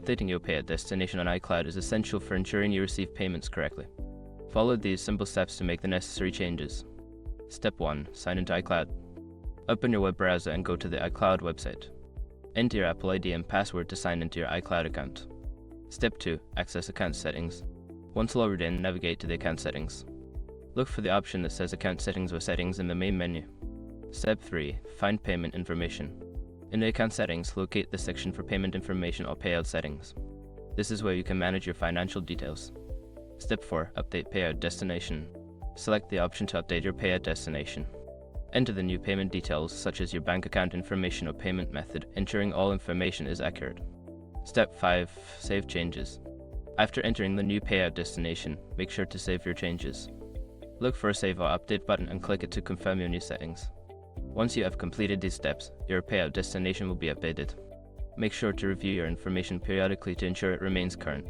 Updating your payout destination on iCloud is essential for ensuring you receive payments correctly. Follow these simple steps to make the necessary changes. Step 1. Sign into iCloud. Open your web browser and go to the iCloud website. Enter your Apple ID and password to sign into your iCloud account. Step 2. Access account settings. Once logged in, navigate to the account settings. Look for the option that says Account Settings or Settings in the main menu. Step 3. Find payment information. In the account settings, locate the section for payment information or payout settings. This is where you can manage your financial details. Step 4. Update payout destination. Select the option to update your payout destination. Enter the new payment details such as your bank account information or payment method, ensuring all information is accurate. Step 5. Save changes. After entering the new payout destination, make sure to save your changes. Look for a Save or Update button and click it to confirm your new settings. Once you have completed these steps, your payout destination will be updated. Make sure to review your information periodically to ensure it remains current.